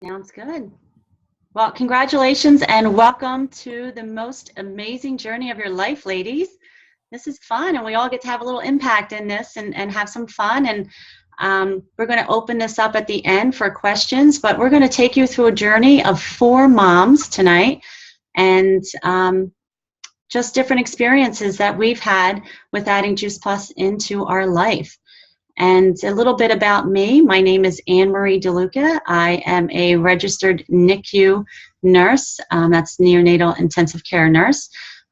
Sounds good. Well, congratulations and welcome to the most amazing journey of your life, ladies. This is fun, and we all get to have a little impact in this and have some fun. And we're going to open this up at the end for questions, but we're going to take you through a journey of 4 moms tonight and just different experiences that we've had with adding Juice Plus into our life. And a little bit about me. My name is Anne Marie DeLuca. I am a registered NICU nurse. That's neonatal intensive care nurse.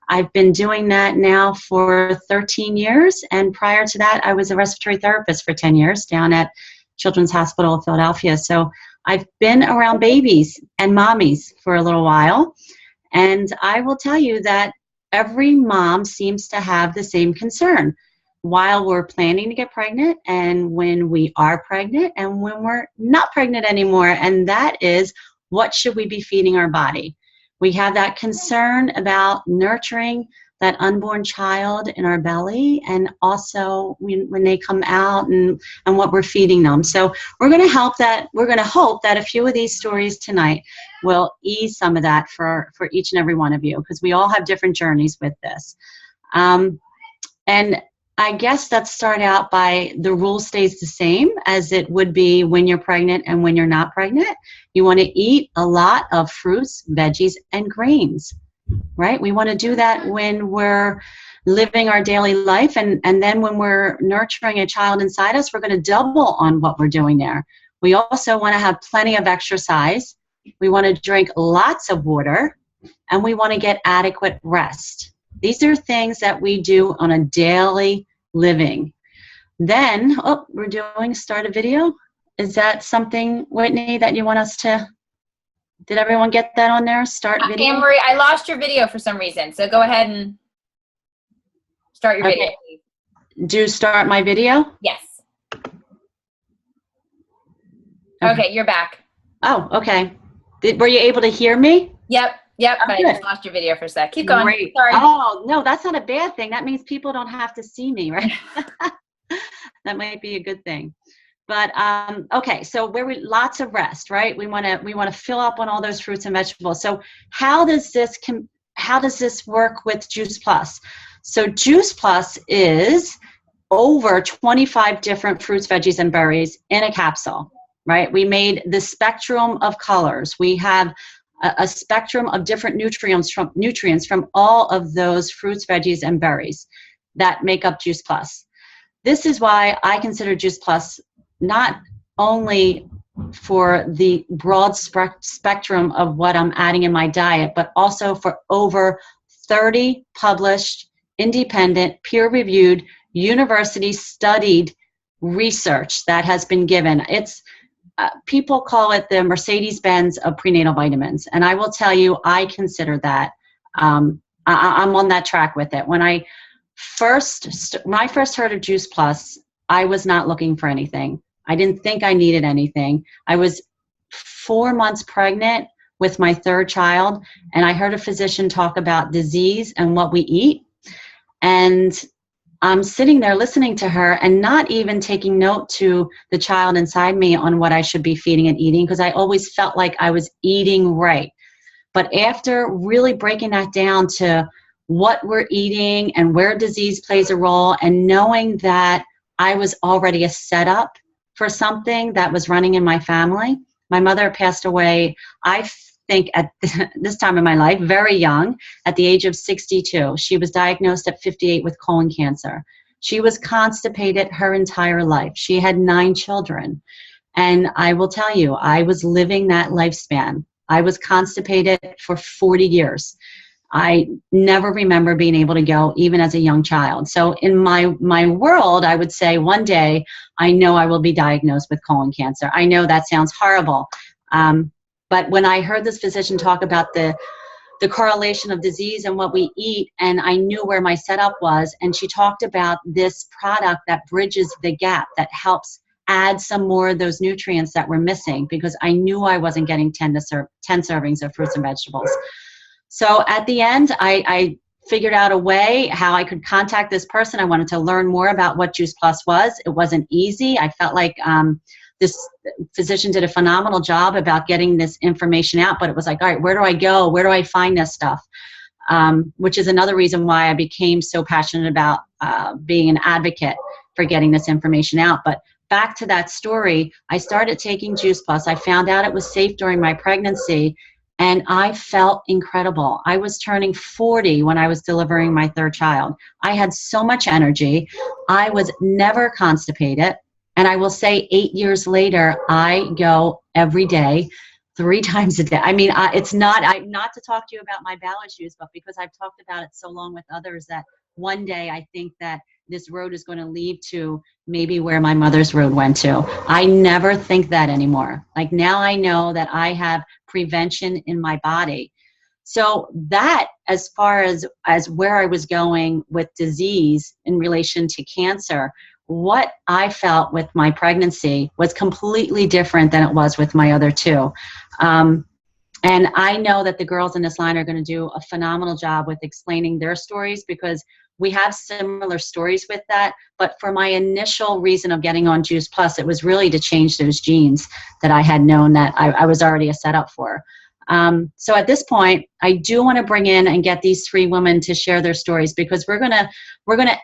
I've been doing that now for 13 years. And prior to that, I was a respiratory therapist for 10 years down at Children's Hospital of Philadelphia. So I've been around babies and mommies for a little while. And I will tell you that every mom seems to have the same concern while we're planning to get pregnant, and when we are pregnant, and when we're not pregnant anymore. And that is, what should we be feeding our body? We have that concern about nurturing that unborn child in our belly, and also when they come out and what we're feeding them. So we're going to hope that a few of these stories tonight will ease some of that for each and every one of you, because we all have different journeys with this. And I guess let's start out by the rule stays the same as it would be when you're pregnant and when you're not pregnant. You want to eat a lot of fruits, veggies, and grains, right? We want to do that when we're living our daily life. And then when we're nurturing a child inside us, we're going to double on what we're doing there. We also want to have plenty of exercise. We want to drink lots of water, and we want to get adequate rest. These are things that we do on a daily living. Then, we're doing start a video. Is that something, Whitney, that you want us to, did everyone get that on there? Start video? Anne-Marie, I lost your video for some reason, so go ahead and start your video, please. Do start my video? Yes. Okay, you're back. Oh, okay. Were you able to hear me? Yep, Oh, but I just lost your video for a sec. Keep going. Great. Sorry. Oh, no, that's not a bad thing. That means people don't have to see me, right? That might be a good thing. But okay, so lots of rest, right? We want to fill up on all those fruits and vegetables. So how does this work with Juice Plus? So Juice Plus is over 25 different fruits, veggies, and berries in a capsule, right? We made the spectrum of colors. We have a spectrum of different nutrients from all of those fruits, veggies, and berries that make up Juice Plus. This is why I consider Juice Plus not only for the broad spectrum of what I'm adding in my diet, but also for over 30 published, independent, peer-reviewed, university-studied research that has been given. It's people call it the Mercedes-Benz of prenatal vitamins, and I will tell you, I consider that. I'm on that track with it. When I first heard of Juice Plus, I was not looking for anything. I didn't think I needed anything. I was 4 months pregnant with my 3rd child, and I heard a physician talk about disease and what we eat, and I'm sitting there listening to her and not even taking note to the child inside me on what I should be feeding and eating, because I always felt like I was eating right. But after really breaking that down to what we're eating and where disease plays a role, and knowing that I was already a setup for something that was running in my family. My mother passed away, I think, at this time in my life, very young, at the age of 62. She was diagnosed at 58 with colon cancer. She was constipated her entire life. She had 9 children. And I will tell you, I was living that lifespan. I was constipated for 40 years. I never remember being able to go even as a young child. So in my world, I would say one day, I know I will be diagnosed with colon cancer. I know that sounds horrible. But when I heard this physician talk about the correlation of disease and what we eat, and I knew where my setup was, and she talked about this product that bridges the gap, that helps add some more of those nutrients that we're missing, because I knew I wasn't getting 10 servings of fruits and vegetables. So at the end, I figured out a way how I could contact this person. I wanted to learn more about what Juice Plus was. It wasn't easy. I felt like this physician did a phenomenal job about getting this information out, but it was like, all right, where do I go? Where do I find this stuff? Which is another reason why I became so passionate about being an advocate for getting this information out. But back to that story, I started taking Juice Plus. I found out it was safe during my pregnancy, and I felt incredible. I was turning 40 when I was delivering my third child. I had so much energy. I was never constipated. And I will say 8 years later, I go every day, 3 times a day. I mean, it's not to talk to you about my bowel issues, but because I've talked about it so long with others that one day I think that this road is going to lead to maybe where my mother's road went to. I never think that anymore. Like now I know that I have prevention in my body. So that, as far as where I was going with disease in relation to cancer, what I felt with my pregnancy was completely different than it was with my other two. And I know that the girls in this line are going to do a phenomenal job with explaining their stories, because we have similar stories with that. But for my initial reason of getting on Juice Plus, it was really to change those genes that I had known that I was already a setup for. So at this point, I do want to bring in and get these 3 women to share their stories, because we're gonna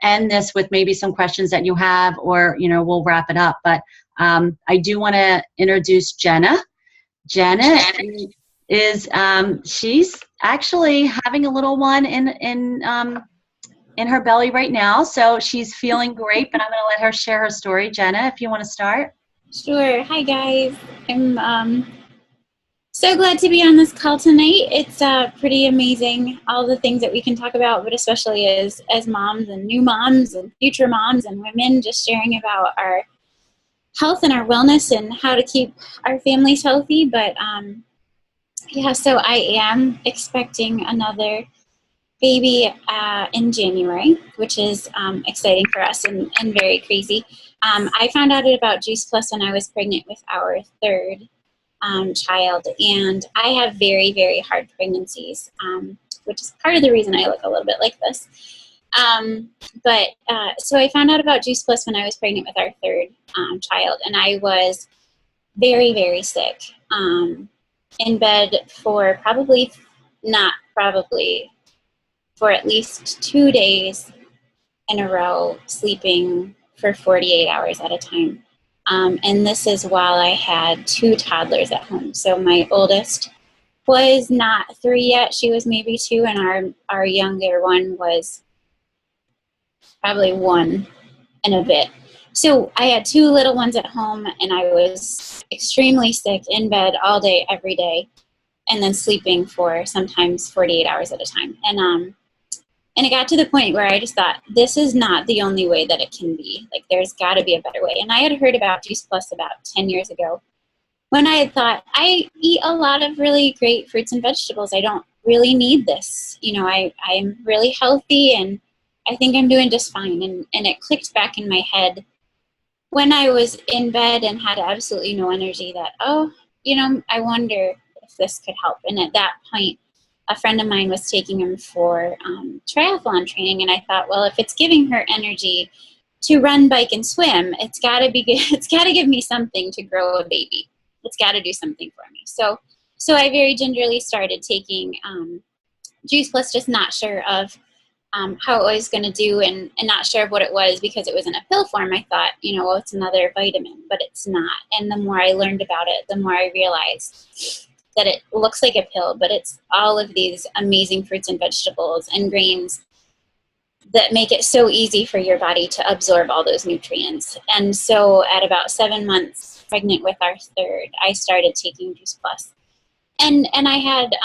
end this with maybe some questions that you have, or we'll wrap it up. But I do want to introduce Jenna. Jenna is she's actually having a little one in her belly right now, so she's feeling great. But I'm going to let her share her story. Jenna, if you want to start. Sure. Hi guys. I'm so glad to be on this call tonight. It's pretty amazing, all the things that we can talk about, but especially as moms and new moms and future moms and women, just sharing about our health and our wellness and how to keep our families healthy. But yeah, so I am expecting another baby in January, which is exciting for us and very crazy. I found out about Juice Plus when I was pregnant with our third child, and I have very, very hard pregnancies, which is part of the reason I look a little bit like this. So I found out about Juice Plus when I was pregnant with our third child, and I was very, very sick, in bed for for at least 2 days in a row, sleeping for 48 hours at a time. And this is while I had 2 toddlers at home. So my oldest was not 3 yet. She was maybe 2, and our younger one was probably 1 and a bit. So I had 2 little ones at home, and I was extremely sick, in bed all day, every day, and then sleeping for sometimes 48 hours at a time. And it got to the point where I just thought, this is not the only way that it can be. Like, there's got to be a better way. And I had heard about Juice Plus about 10 years ago, when I had thought, I eat a lot of really great fruits and vegetables. I don't really need this. I'm really healthy, and I think I'm doing just fine. And it clicked back in my head when I was in bed and had absolutely no energy that, I wonder if this could help. And at that point, a friend of mine was taking him for triathlon training, and I thought, well, if it's giving her energy to run, bike, and swim, it's got to be good. It's got to give me something to grow a baby. It's got to do something for me. So I very gingerly started taking Juice Plus, just not sure of how it was going to do, and not sure of what it was, because it was in a pill form. I thought, well, it's another vitamin, but it's not. And the more I learned about it, the more I realized that it looks like a pill, but it's all of these amazing fruits and vegetables and grains that make it so easy for your body to absorb all those nutrients. And so at about 7 months pregnant with our third, I started taking Juice Plus. And I had,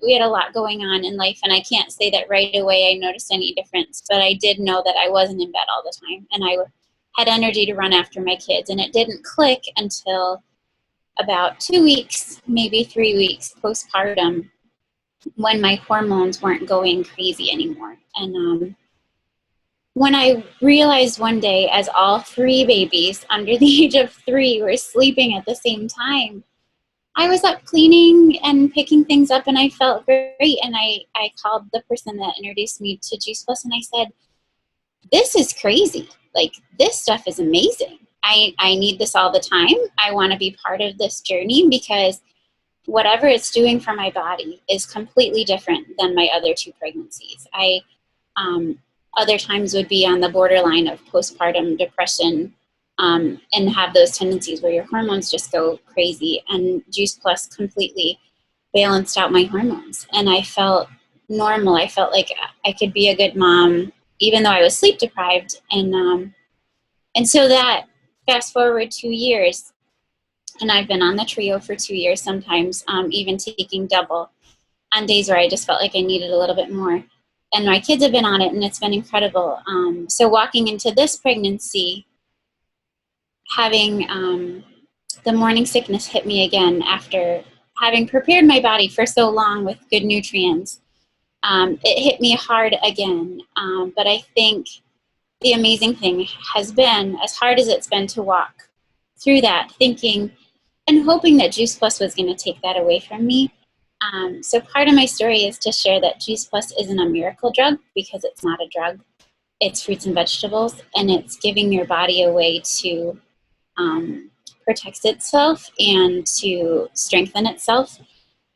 we had a lot going on in life, and I can't say that right away I noticed any difference, but I did know that I wasn't in bed all the time, and I had energy to run after my kids. And it didn't click until about 2 weeks, maybe 3 weeks postpartum, when my hormones weren't going crazy anymore. And when I realized one day, as all 3 babies under the age of 3 were sleeping at the same time, I was up cleaning and picking things up, and I felt great. And I called the person that introduced me to Juice Plus, and I said, this is crazy. Like, this stuff is amazing. I need this all the time. I want to be part of this journey because whatever it's doing for my body is completely different than my other 2 pregnancies. I other times would be on the borderline of postpartum depression, and have those tendencies where your hormones just go crazy. And Juice Plus completely balanced out my hormones, and I felt normal. I felt like I could be a good mom, even though I was sleep deprived. And so that fast forward 2 years, and I've been on the trio for 2 years, sometimes even taking double on days where I just felt like I needed a little bit more. And my kids have been on it, and it's been incredible. So walking into this pregnancy, having the morning sickness hit me again after having prepared my body for so long with good nutrients. It hit me hard again. But I think the amazing thing has been, as hard as it's been to walk through that, thinking and hoping that Juice Plus was going to take that away from me. So part of my story is to share that Juice Plus isn't a miracle drug, because it's not a drug. It's fruits and vegetables, and it's giving your body a way to protect itself and to strengthen itself.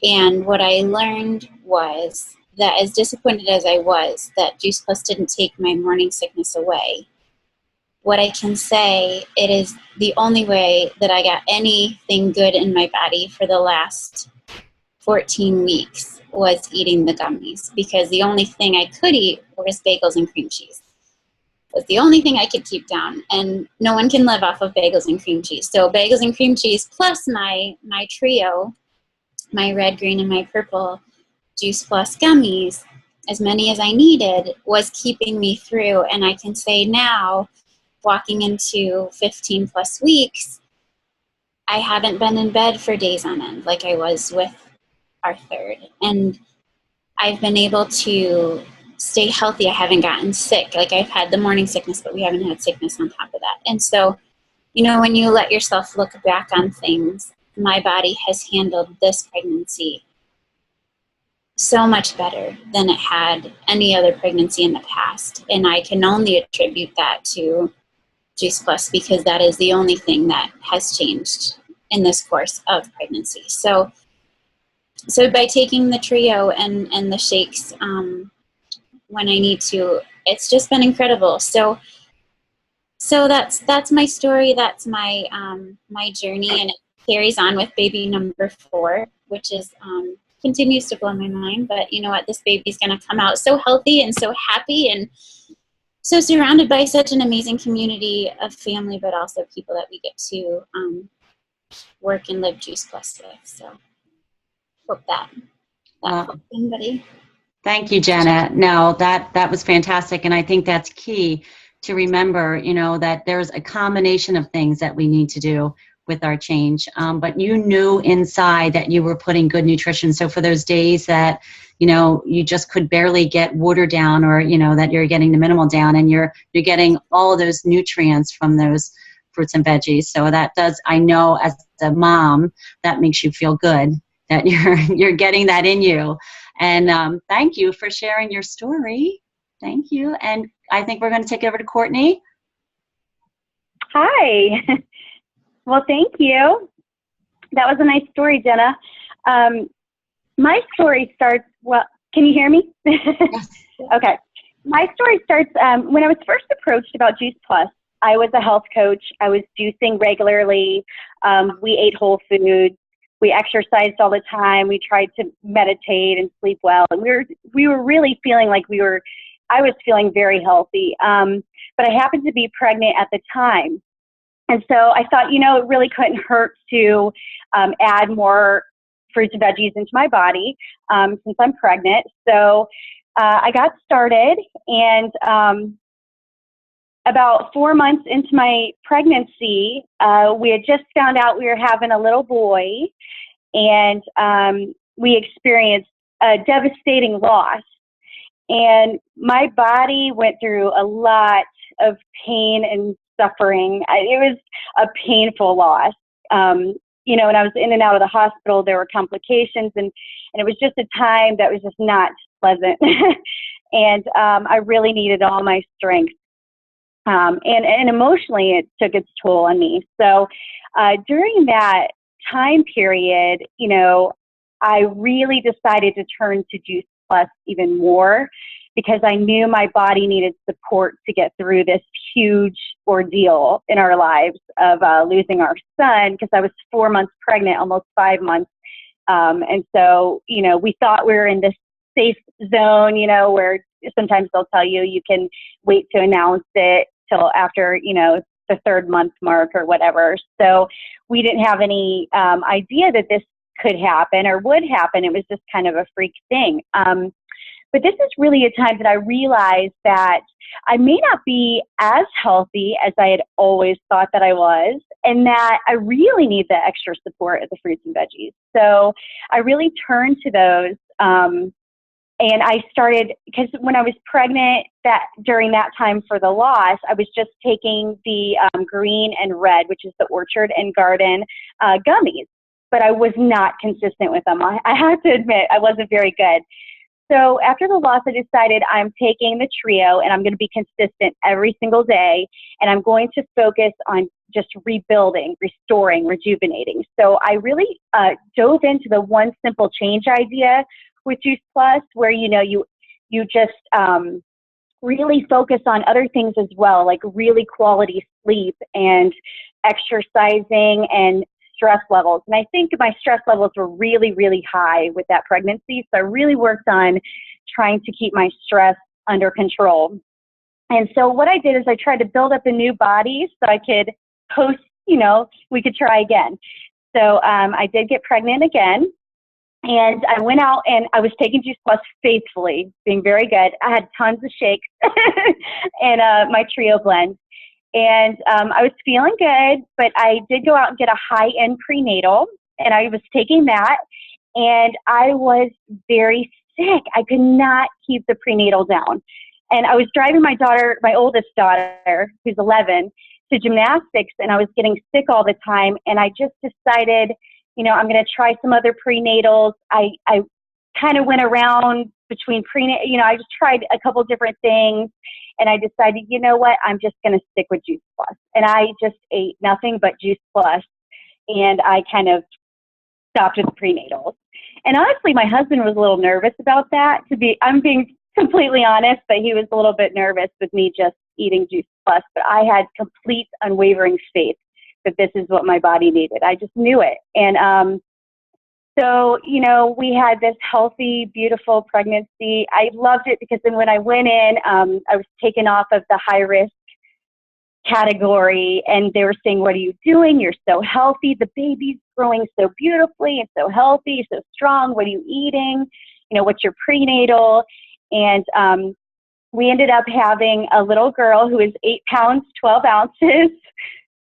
And what I learned was that, as disappointed as I was that Juice Plus didn't take my morning sickness away, what I can say, it is the only way that I got anything good in my body for the last 14 weeks was eating the gummies, because the only thing I could eat was bagels and cream cheese. It was the only thing I could keep down, and no one can live off of bagels and cream cheese. So bagels and cream cheese plus my trio, my red, green, and my purple Juice Plus gummies, as many as I needed, was keeping me through. And I can say now, walking into 15 plus weeks, I haven't been in bed for days on end like I was with our third. And I've been able to stay healthy. I haven't gotten sick. Like, I've had the morning sickness, but we haven't had sickness on top of that. And so, you know, when you let yourself look back on things, my body has handled this pregnancy so much better than it had any other pregnancy in the past. And I can only attribute that to Juice Plus, because that is the only thing that has changed in this course of pregnancy. So by taking the trio and the shakes when I need to, it's just been incredible. So that's my story. That's my my journey, and it carries on with baby number 4, which is continues to blow my mind. But you know what? This baby's going to come out so healthy and so happy, and so surrounded by such an amazing community of family, but also people that we get to work and live Juice Plus with. So hope that helps somebody. Thank you, Jenna. No, that was fantastic. And I think that's key to remember, you know, that there's a combination of things that we need to do with our change. But you knew inside that you were putting good nutrition. So for those days that, you know, you just could barely get water down, or, you know, that you're getting the minimal down, and you're getting all of those nutrients from those fruits and veggies. So that does, I know as a mom, that makes you feel good that you're getting that in you. And thank you for sharing your story. Thank you. And I think we're going to take it over to Courtney. Hi. Well, thank you. That was a nice story, Jenna. My story starts, well, can you hear me? Yes. Okay. My story starts when I was first approached about Juice Plus. I was a health coach. I was juicing regularly. We ate whole foods. We exercised all the time. We tried to meditate and sleep well. And we were really feeling like I was feeling very healthy. But I happened to be pregnant at the time. And so I thought, you know, it really couldn't hurt to add more fruits and veggies into my body since I'm pregnant. So I got started, and about 4 months into my pregnancy, we had just found out we were having a little boy, and we experienced a devastating loss. And my body went through a lot of pain and suffering. It was a painful loss. You know, when I was in and out of the hospital, there were complications, and it was just a time that was just not pleasant. And I really needed all my strength. And emotionally, it took its toll on me. So during that time period, you know, I really decided to turn to Juice Plus even more because I knew my body needed support to get through this huge ordeal in our lives of losing our son, because I was 4 months pregnant, almost 5 months. And so, you know, we thought we were in this safe zone, you know, where sometimes they'll tell you you can wait to announce it till after, you know, the 3rd month mark or whatever. So we didn't have any idea that this could happen or would happen. It was just kind of a freak thing. But this is really a time that I realized that I may not be as healthy as I had always thought that I was, and that I really need the extra support of the fruits and veggies. So I really turned to those. And I started, because when I was pregnant, that during that time for the loss, I was just taking the green and red, which is the Orchard and Garden gummies, but I was not consistent with them. I have to admit, I wasn't very good. So after the loss, I decided I'm taking the trio and I'm going to be consistent every single day. And I'm going to focus on just rebuilding, restoring, rejuvenating. So I really dove into the one simple change idea with Juice Plus, where, you know, you just really focus on other things as well, like really quality sleep and exercising and stress levels. And I think my stress levels were really, really high with that pregnancy. So I really worked on trying to keep my stress under control. And so what I did is I tried to build up a new body so I could post, you know, we could try again. So I did get pregnant again. And I went out and I was taking Juice Plus faithfully, being very good. I had tons of shakes and my trio blend. And I was feeling good, but I did go out and get a high-end prenatal, and I was taking that, and I was very sick. I could not keep the prenatal down. And I was driving my daughter, my oldest daughter, who's 11, to gymnastics, and I was getting sick all the time, and I just decided, you know, I'm going to try some other prenatals. I kind of went around between prenatal, you know, I just tried a couple different things. And I decided, you know what, I'm just going to stick with Juice Plus. And I just ate nothing but Juice Plus. And I kind of stopped with the prenatals. And honestly, my husband was a little nervous about that. I'm being completely honest, but he was a little bit nervous with me just eating Juice Plus. But I had complete unwavering faith that this is what my body needed. I just knew it. And so, you know, we had this healthy, beautiful pregnancy. I loved it because then when I went in, I was taken off of the high risk category, and they were saying, what are you doing? You're so healthy. The baby's growing so beautifully and so healthy, so strong. What are you eating? You know, what's your prenatal? And we ended up having a little girl who is 8 pounds, 12 ounces,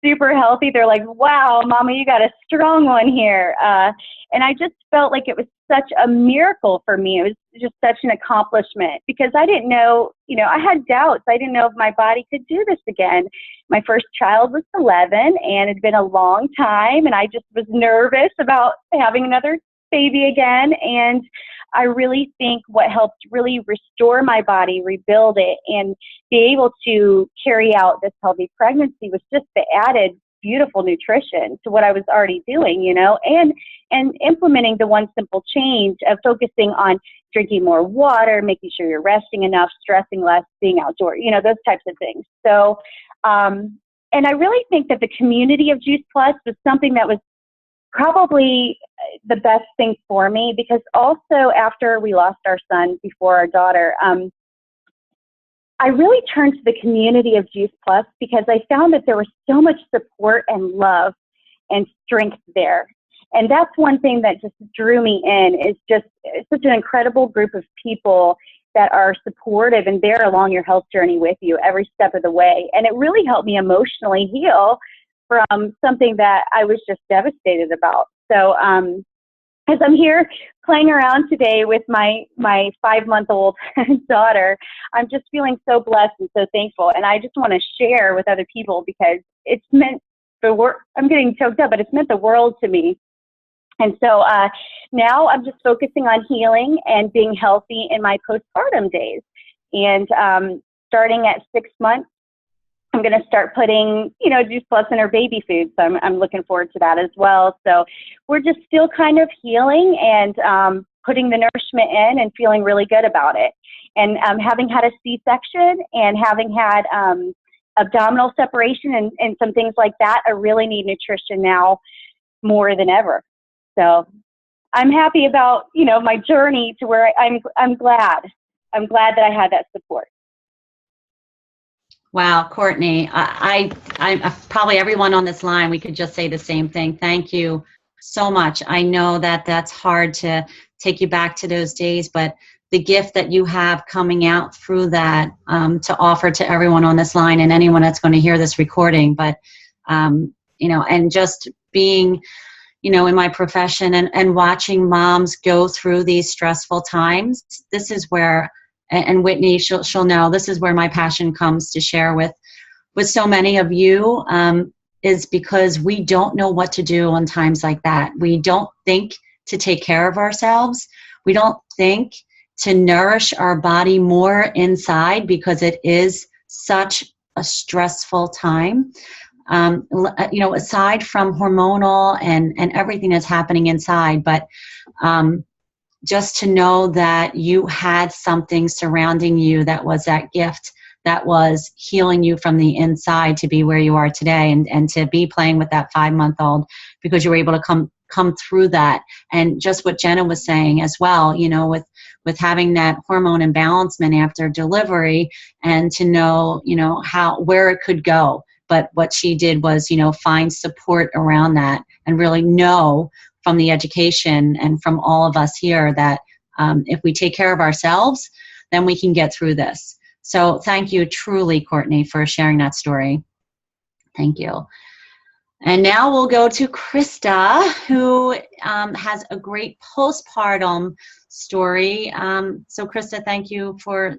super healthy. They're like, wow, Mama, you got a strong one here. And I just felt like it was such a miracle for me. It was just such an accomplishment because I didn't know, you know, I had doubts. I didn't know if my body could do this again. My first child was 11 and it had been a long time. And I just was nervous about having another baby again. And I really think what helped really restore my body, rebuild it, and be able to carry out this healthy pregnancy was just the added beautiful nutrition to what I was already doing, you know, and implementing the one simple change of focusing on drinking more water, making sure you're resting enough, stressing less, being outdoor, you know, those types of things. So, and I really think that the community of Juice Plus was something that was probably the best thing for me, because also after we lost our son before our daughter, I really turned to the community of Juice Plus because I found that there was so much support and love and strength there. And that's one thing that just drew me in, is just such an incredible group of people that are supportive and there along your health journey with you every step of the way. And it really helped me emotionally heal from something that I was just devastated about. So as I'm here playing around today with my 5-month-old daughter, I'm just feeling so blessed and so thankful. And I just want to share with other people because it's meant the world. I'm getting choked up, but it's meant the world to me. And so now I'm just focusing on healing and being healthy in my postpartum days. And starting at 6 months, I'm going to start putting, Juice Plus in her baby food. So I'm looking forward to that as well. So we're just still kind of healing and putting the nourishment in and feeling really good about it. And having had a C-section and having had abdominal separation and some things like that, I really need nutrition now more than ever. So I'm happy about, my journey to where I'm glad that I had that support. Wow, Courtney, I probably everyone on this line, we could just say the same thing. Thank you so much. I know that that's hard to take you back to those days, but the gift that you have coming out through that to offer to everyone on this line and anyone that's going to hear this recording, but, and just being, in my profession and watching moms go through these stressful times, this is where, and Whitney, she'll know, this is where my passion comes to share with so many of you, is because we don't know what to do in times like that. We don't think to take care of ourselves. We don't think to nourish our body more inside because it is such a stressful time. Aside from hormonal and everything that's happening inside, but just to know that you had something surrounding you that was that gift that was healing you from the inside to be where you are today, and to be playing with that 5-month-old because you were able to come through that. And just what Jenna was saying as well, with having that hormone imbalancement after delivery, and to know, where it could go. But what she did was, find support around that and really know from the education and from all of us here that if we take care of ourselves, then we can get through this. So thank you truly, Courtney, for sharing that story. Thank you. And now we'll go to Christa, who has a great postpartum story. So Christa, thank you for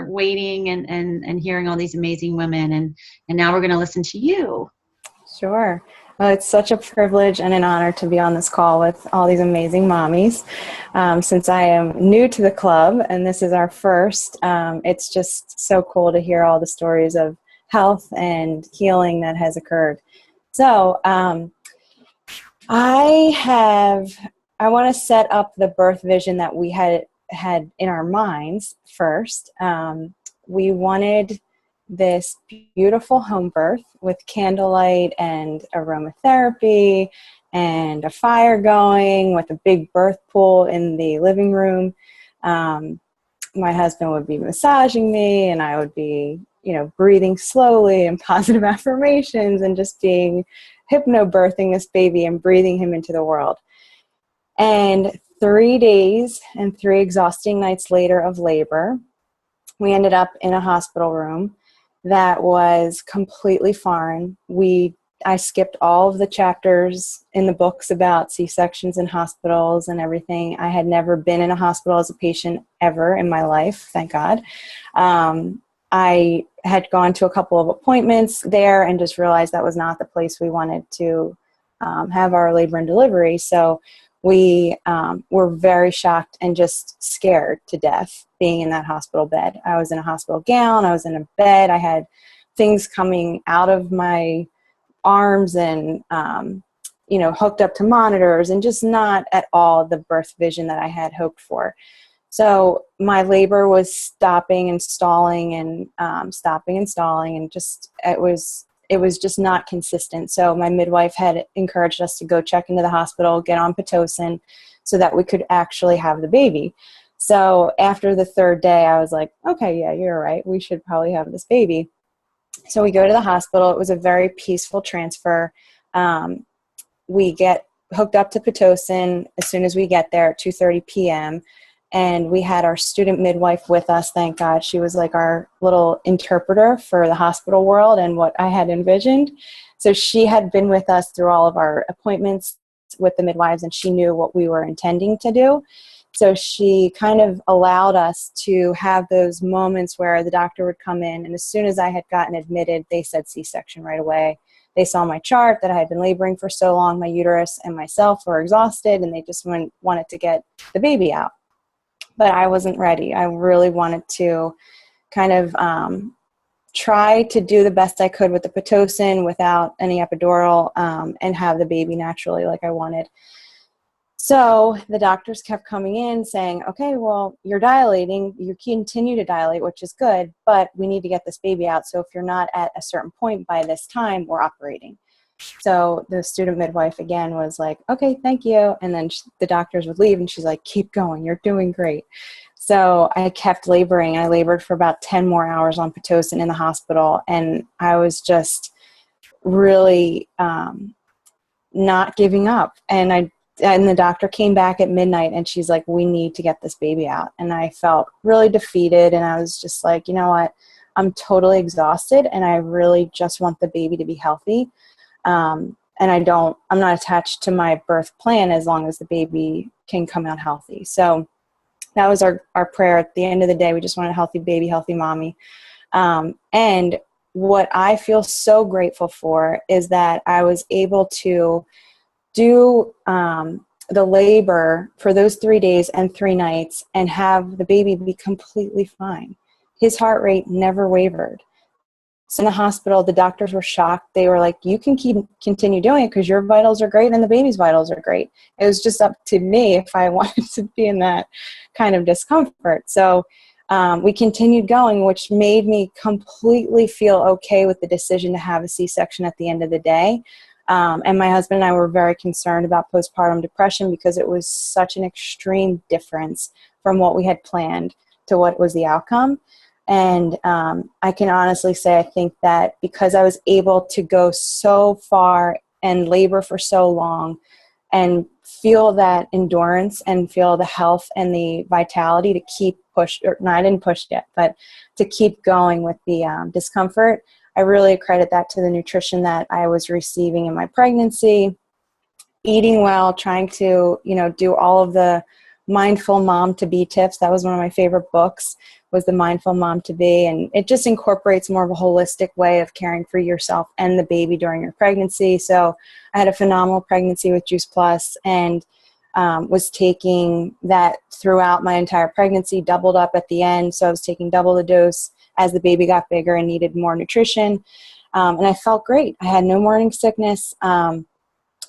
waiting and hearing all these amazing women. And now we're going to listen to you. Sure. Well, it's such a privilege and an honor to be on this call with all these amazing mommies. Since I am new to the club and this is our first, it's just so cool to hear all the stories of health and healing that has occurred. So I want to set up the birth vision that we had in our minds first. We wanted this beautiful home birth with candlelight and aromatherapy and a fire going with a big birth pool in the living room. My husband would be massaging me and I would be, breathing slowly and positive affirmations and just being hypnobirthing this baby and breathing him into the world. And 3 days and 3 exhausting nights later of labor, we ended up in a hospital room that was completely foreign. I skipped all of the chapters in the books about C-sections in hospitals and everything. I had never been in a hospital as a patient ever in my life, thank God. I had gone to a couple of appointments there and just realized that was not the place we wanted to have our labor and delivery. So we were very shocked and just scared to death being in that hospital bed. I was in a hospital gown. I was in a bed. I had things coming out of my arms and, hooked up to monitors and just not at all the birth vision that I had hoped for. So my labor was stopping and stalling and stopping and stalling, and just it was just not consistent. So my midwife had encouraged us to go check into the hospital, get on Pitocin so that we could actually have the baby. So after the 3rd day, I was like, okay, yeah, you're right. We should probably have this baby. So we go to the hospital. It was a very peaceful transfer. We get hooked up to Pitocin as soon as we get there at 2:30 p.m. And we had our student midwife with us, thank God. She was like our little interpreter for the hospital world and what I had envisioned. So she had been with us through all of our appointments with the midwives, and she knew what we were intending to do. So she kind of allowed us to have those moments where the doctor would come in, and as soon as I had gotten admitted, they said C-section right away. They saw my chart that I had been laboring for so long. My uterus and myself were exhausted, and they just wanted to get the baby out. But I wasn't ready. I really wanted to kind of try to do the best I could with the Pitocin without any epidural, and have the baby naturally like I wanted. So the doctors kept coming in saying, okay, well, you're dilating, you continue to dilate, which is good, but we need to get this baby out. So if you're not at a certain point by this time, we're operating. So the student midwife again was like, okay, thank you. And then the doctors would leave and she's like, keep going, you're doing great. So I kept laboring. I labored for about 10 more hours on Pitocin in the hospital. And I was just really not giving up. And the doctor came back at midnight and she's like, we need to get this baby out. And I felt really defeated. And I was just like, you know what? I'm totally exhausted and I really just want the baby to be healthy. And I'm not attached to my birth plan as long as the baby can come out healthy. So that was our prayer at the end of the day. We just wanted a healthy baby, healthy mommy. And what I feel so grateful for is that I was able to do the labor for those 3 days and 3 nights and have the baby be completely fine. His heart rate never wavered. So in the hospital, the doctors were shocked. They were like, you can continue doing it because your vitals are great and the baby's vitals are great. It was just up to me if I wanted to be in that kind of discomfort. So we continued going, which made me completely feel okay with the decision to have a C-section at the end of the day. And my husband and I were very concerned about postpartum depression because it was such an extreme difference from what we had planned to what was the outcome. And I can honestly say I think that because I was able to go so far and labor for so long and feel that endurance and feel the health and the vitality to keep I didn't push yet, but to keep going with the discomfort, I really credit that to the nutrition that I was receiving in my pregnancy, eating well, trying to, do all of the mindful mom to be tips. That was one of my favorite books, was the Mindful Mom to Be. And it just incorporates more of a holistic way of caring for yourself and the baby during your pregnancy. So I had a phenomenal pregnancy with Juice Plus and was taking that throughout my entire pregnancy, doubled up at the end. So I was taking double the dose as the baby got bigger and needed more nutrition. And I felt great. I had no morning sickness.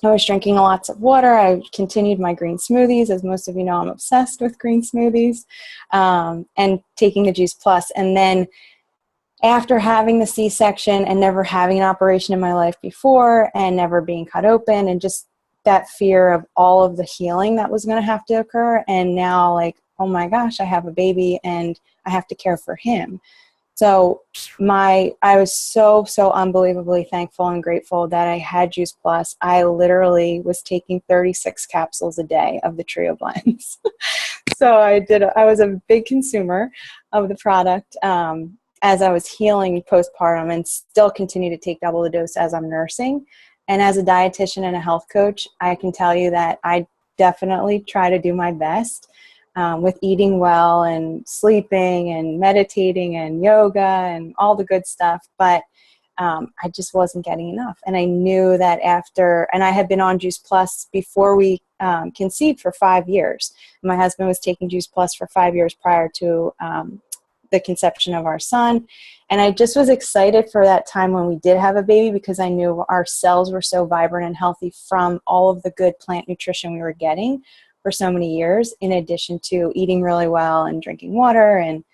I was drinking lots of water. I continued my green smoothies. As most of you know, I'm obsessed with green smoothies, and taking the Juice Plus. And then after having the C-section and never having an operation in my life before and never being cut open and just that fear of all of the healing that was going to have to occur. And now like, oh my gosh, I have a baby and I have to care for him. So I was so unbelievably thankful and grateful that I had Juice Plus. I literally was taking 36 capsules a day of the Trio blends. So I was a big consumer of the product as I was healing postpartum and still continue to take double the dose as I'm nursing. And as a dietitian and a health coach, I can tell you that I definitely try to do my best with eating well and sleeping and meditating and yoga and all the good stuff. But I just wasn't getting enough. And I knew that and I had been on Juice Plus before we conceived for 5 years. My husband was taking Juice Plus for 5 years prior to the conception of our son. And I just was excited for that time when we did have a baby because I knew our cells were so vibrant and healthy from all of the good plant nutrition we were getting for so many years, in addition to eating really well and drinking water and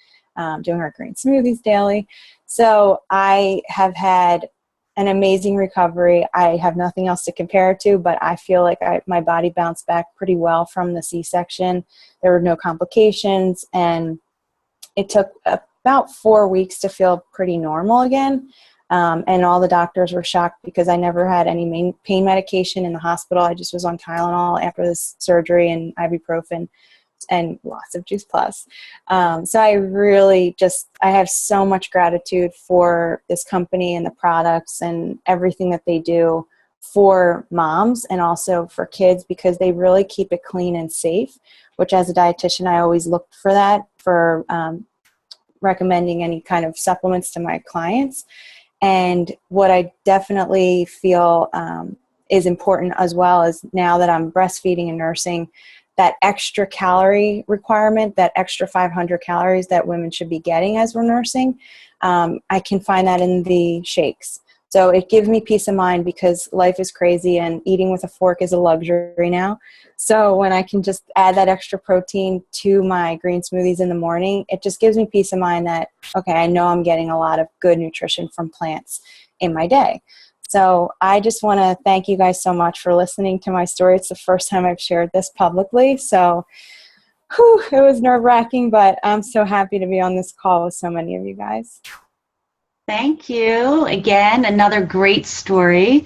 doing our green smoothies daily. So I have had an amazing recovery. I have nothing else to compare it to, but I feel like my body bounced back pretty well from the C-section. There were no complications, and it took about 4 weeks to feel pretty normal again. And all the doctors were shocked because I never had any pain medication in the hospital. I just was on Tylenol after this surgery and ibuprofen and lots of Juice Plus. So I really I have so much gratitude for this company and the products and everything that they do for moms and also for kids, because they really keep it clean and safe, which as a dietitian, I always looked for that for recommending any kind of supplements to my clients. And what I definitely feel is important as well is now that I'm breastfeeding and nursing, that extra calorie requirement, that extra 500 calories that women should be getting as we're nursing, I can find that in the shakes. So it gives me peace of mind because life is crazy and eating with a fork is a luxury now. So when I can just add that extra protein to my green smoothies in the morning, it just gives me peace of mind that, okay, I know I'm getting a lot of good nutrition from plants in my day. So I just want to thank you guys so much for listening to my story. It's the first time I've shared this publicly. So it was nerve-wracking, but I'm so happy to be on this call with so many of you guys. Thank you. Again, another great story.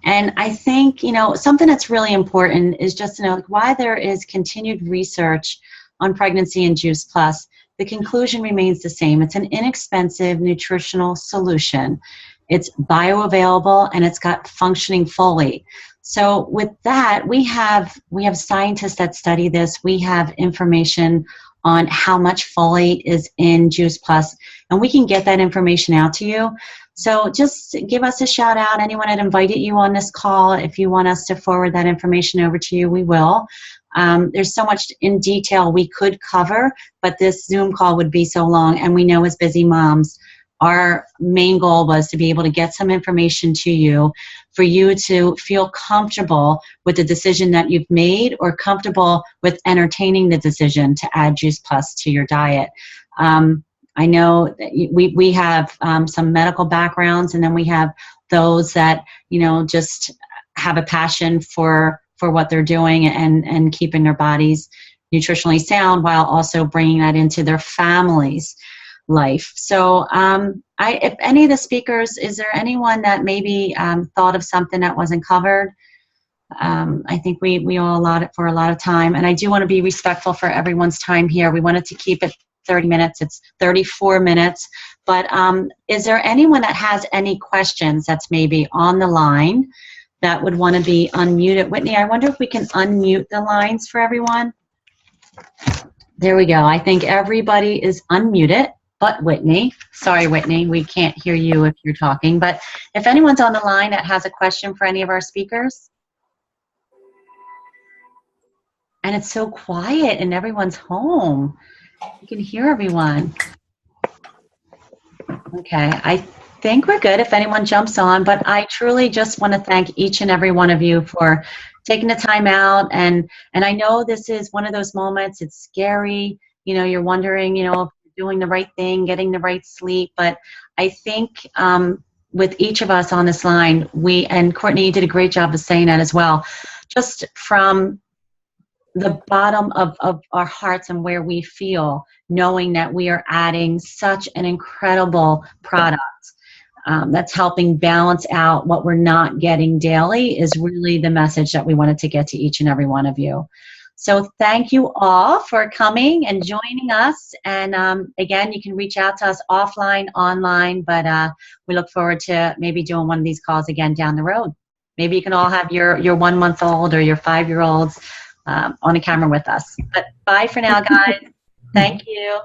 And I think, something that's really important is just to know why there is continued research on pregnancy and Juice Plus. The conclusion remains the same. It's an inexpensive nutritional solution. It's bioavailable and it's got functioning folate. So with that, we have scientists that study this. We have information on how much folate is in Juice Plus, and we can get that information out to you. So just give us a shout out. Anyone that invited you on this call, if you want us to forward that information over to you, we will. There's so much in detail we could cover, but this Zoom call would be so long, and we know as busy moms, our main goal was to be able to get some information to you for you to feel comfortable with the decision that you've made or comfortable with entertaining the decision to add Juice Plus to your diet. I know that we have some medical backgrounds, and then we have those that, just have a passion for what they're doing and keeping their bodies nutritionally sound while also bringing that into their families' life. So if any of the speakers, is there anyone that maybe thought of something that wasn't covered? I think we all allotted for a lot of time, and I do want to be respectful for everyone's time here. We wanted to keep it 30 minutes. It's 34 minutes. But is there anyone that has any questions that's maybe on the line that would want to be unmuted? Whitney, I wonder if we can unmute the lines for everyone. There we go. I think everybody is unmuted but Whitney. Sorry, Whitney, we can't hear you if you're talking. But if anyone's on the line that has a question for any of our speakers. And it's so quiet and everyone's home. You can hear everyone. Okay, I think we're good if anyone jumps on, but I truly just want to thank each and every one of you for taking the time out. And I know this is one of those moments, it's scary. You're wondering, if you're doing the right thing, getting the right sleep. But I think with each of us on this line, and Courtney, you did a great job of saying that as well, just from the bottom of our hearts and where we feel, knowing that we are adding such an incredible product that's helping balance out what we're not getting daily is really the message that we wanted to get to each and every one of you. So thank you all for coming and joining us. And again, you can reach out to us offline, online, but we look forward to maybe doing one of these calls again down the road. Maybe you can all have your 1-month-old or your 5-year-olds on a camera with us. But bye for now, guys. Thank you.